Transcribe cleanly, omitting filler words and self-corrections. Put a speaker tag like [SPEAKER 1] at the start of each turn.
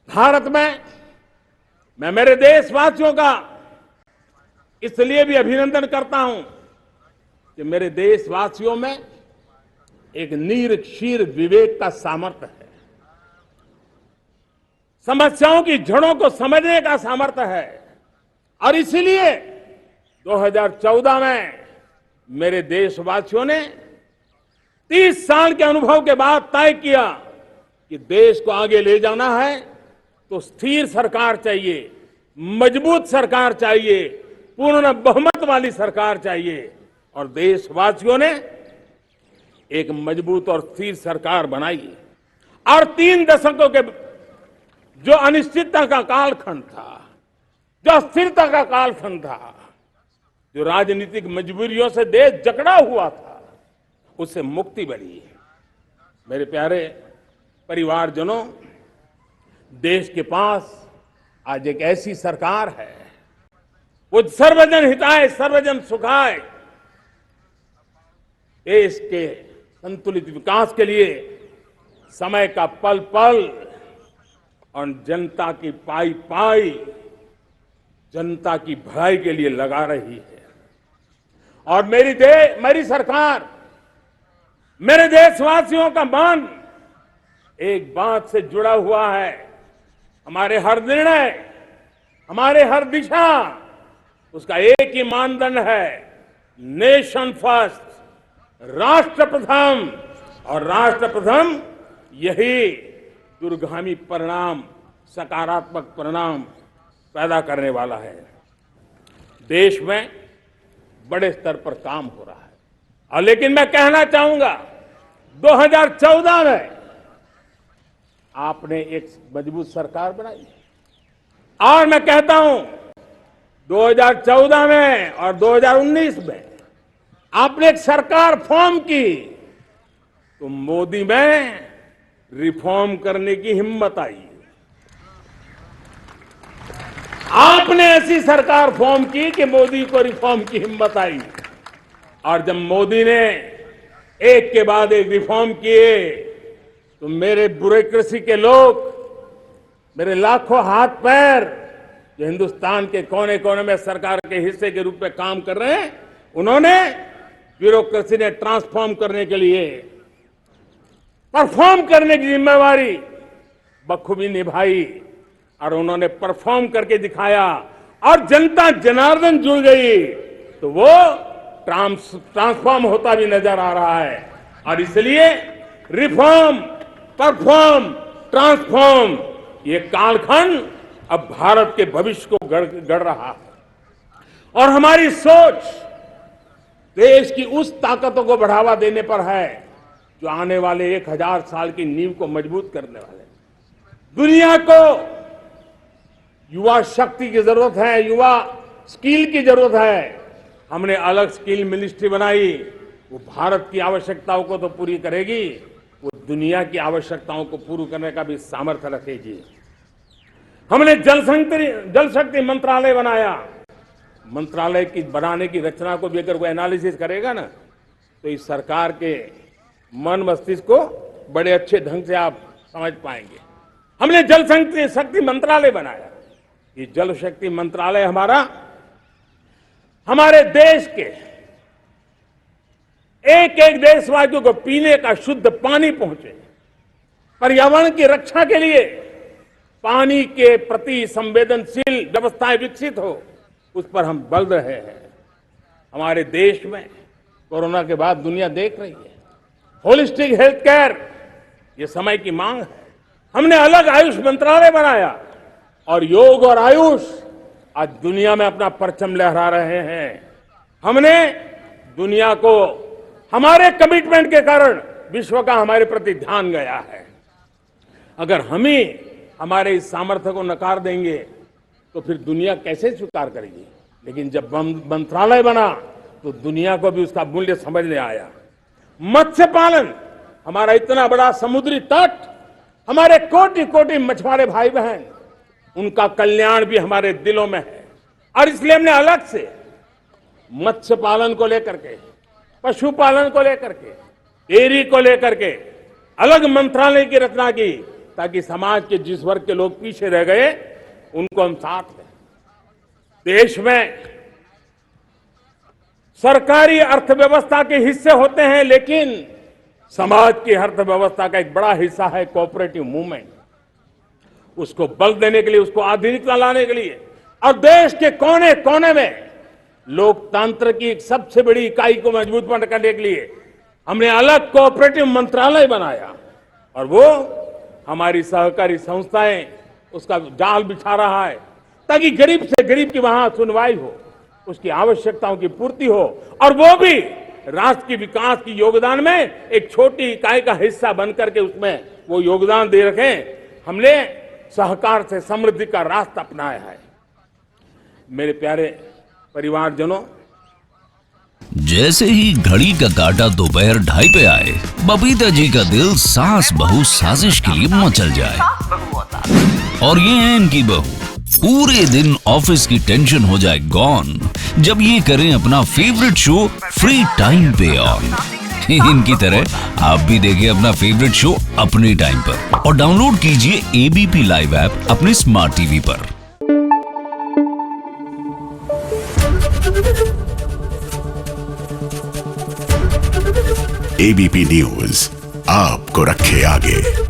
[SPEAKER 1] भारत में मैं मेरे देशवासियों का इसलिए भी अभिनंदन करता हूं कि मेरे देशवासियों में एक नीर क्षीर विवेक का सामर्थ्य है, समस्याओं की जड़ों को समझने का सामर्थ्य है। और इसलिए 2014 में मेरे देशवासियों ने 30 साल के अनुभव के बाद तय किया कि देश को आगे ले जाना है तो स्थिर सरकार चाहिए, मजबूत सरकार चाहिए, पूर्ण बहुमत वाली सरकार चाहिए। और देशवासियों ने एक मजबूत और स्थिर सरकार बनाई। और 3 दशकों के जो अनिश्चितता का कालखंड था, जो अस्थिरता का कालखंड था, जो राजनीतिक मजबूरियों से देश जकड़ा हुआ था, उससे मुक्ति मिली। मेरे प्यारे परिवारजनों, देश के पास आज एक ऐसी सरकार है, वो सर्वजन हिताय सर्वजन सुखाय, देश के संतुलित विकास के लिए समय का पल पल और जनता की पाई पाई, जनता की भलाई के लिए लगा रही है। और मेरी सरकार, मेरे देशवासियों का मन एक बात से जुड़ा हुआ है। हमारे हर निर्णय, हमारे हर दिशा, उसका एक ही मानदंड है, नेशन फर्स्ट, राष्ट्र प्रथम। और राष्ट्र प्रथम यही दूरगामी परिणाम, सकारात्मक परिणाम पैदा करने वाला है। देश में बड़े स्तर पर काम हो रहा है। और लेकिन मैं कहना चाहूंगा, 2014 में आपने एक मजबूत सरकार बनाई। और मैं कहता हूं, 2014 में और 2019 में आपने एक सरकार फॉर्म की तो मोदी में रिफॉर्म करने की हिम्मत आई। आपने ऐसी सरकार फॉर्म की कि मोदी को रिफॉर्म की हिम्मत आई। और जब मोदी ने एक के बाद एक रिफॉर्म किए तो मेरे ब्यूरोक्रेसी के लोग, मेरे लाखों हाथ पैर जो हिंदुस्तान के कोने कोने में सरकार के हिस्से के रूप में काम कर रहे हैं, उन्होंने ब्यूरोक्रेसी ने ट्रांसफॉर्म करने के लिए परफॉर्म करने की जिम्मेवारी बखूबी निभाई। और उन्होंने परफॉर्म करके दिखाया और जनता जनार्दन जुड़ गई तो वो ट्रांसफॉर्म होता भी नजर आ रहा है। और इसलिए रिफॉर्म, परफॉर्म, ट्रांसफॉर्म, ये कालखंड अब भारत के भविष्य को गढ़ रहा है। और हमारी सोच देश की उस ताकतों को बढ़ावा देने पर है जो आने वाले 1000 साल की नींव को मजबूत करने वाले। दुनिया को युवा शक्ति की जरूरत है, युवा स्किल की जरूरत है। हमने अलग स्किल मिनिस्ट्री बनाई, वो भारत की आवश्यकताओं को तो पूरी करेगी, वो दुनिया की आवश्यकताओं को पूरी करने का भी सामर्थ्य रखेगी। हमने जल शक्ति मंत्रालय बनाया। मंत्रालय की बनाने की रचना को भी अगर कोई एनालिसिस करेगा ना, तो इस सरकार के मन मस्तिष्क को बड़े अच्छे ढंग से आप समझ पाएंगे। हमने जल शक्ति मंत्रालय बनाया। ये जल शक्ति मंत्रालय हमारे देश के एक एक देशवासियों को पीने का शुद्ध पानी पहुंचे, पर्यावरण की रक्षा के लिए पानी के प्रति संवेदनशील व्यवस्थाएं विकसित हो, उस पर हम बल रहे हैं। हमारे देश में कोरोना के बाद दुनिया देख रही है, होलिस्टिक हेल्थ केयर ये समय की मांग है। हमने अलग आयुष मंत्रालय बनाया और योग और आयुष आज दुनिया में अपना परचम लहरा रहे हैं। हमने दुनिया को हमारे कमिटमेंट के कारण विश्व का हमारे प्रति ध्यान गया है। अगर हम ही हमारे इस सामर्थ्य को नकार देंगे तो फिर दुनिया कैसे स्वीकार करेगी। लेकिन जब मंत्रालय बना तो दुनिया को भी उसका मूल्य समझने आया। मत्स्य पालन, हमारा इतना बड़ा समुद्री तट, हमारे कोटि कोटि मछुआरे भाई बहन, उनका कल्याण भी हमारे दिलों में है। और इसलिए हमने अलग से मत्स्य पालन को लेकर के, पशुपालन को लेकर के, डेयरी को लेकर के अलग मंत्रालय की रचना की ताकि समाज के जिस वर्ग के लोग पीछे रह गए उनको हम साथ लें। देश में सरकारी अर्थव्यवस्था के हिस्से होते हैं, लेकिन समाज की अर्थव्यवस्था का एक बड़ा हिस्सा है कोऑपरेटिव मूवमेंट। उसको बल देने के लिए, उसको आधुनिकता लाने के लिए और देश के कोने कोने में लोकतंत्र की एक सबसे बड़ी इकाई को मजबूत करने के लिए हमने अलग कोऑपरेटिव मंत्रालय बनाया और वो हमारी सहकारी संस्थाएं उसका जाल बिछा रहा है ताकि गरीब से गरीब की वहां सुनवाई हो, उसकी आवश्यकताओं की पूर्ति हो और वो भी राष्ट्र की विकास की योगदान में एक छोटी इकाई का हिस्सा बनकर के उसमें वो योगदान दे रखें। हमने सहकार से समृद्धि का रास्ता अपनाया है। मेरे प्यारे परिवारजनों,
[SPEAKER 2] जैसे ही घड़ी का काटा दोपहर 2:30 पे आए, बबीता जी का दिल सास बहू साजिश के लिए मचल जाए। और ये है इनकी बहू, पूरे दिन ऑफिस की टेंशन हो जाए गॉन जब ये करें अपना फेवरेट शो फ्री टाइम पे ऑन। इनकी तरह आप भी देखिए अपना फेवरेट शो अपने टाइम पर और डाउनलोड कीजिए एबीपी लाइव ऐप अपने स्मार्ट टीवी पर।
[SPEAKER 3] एबीपी न्यूज आपको रखे आगे।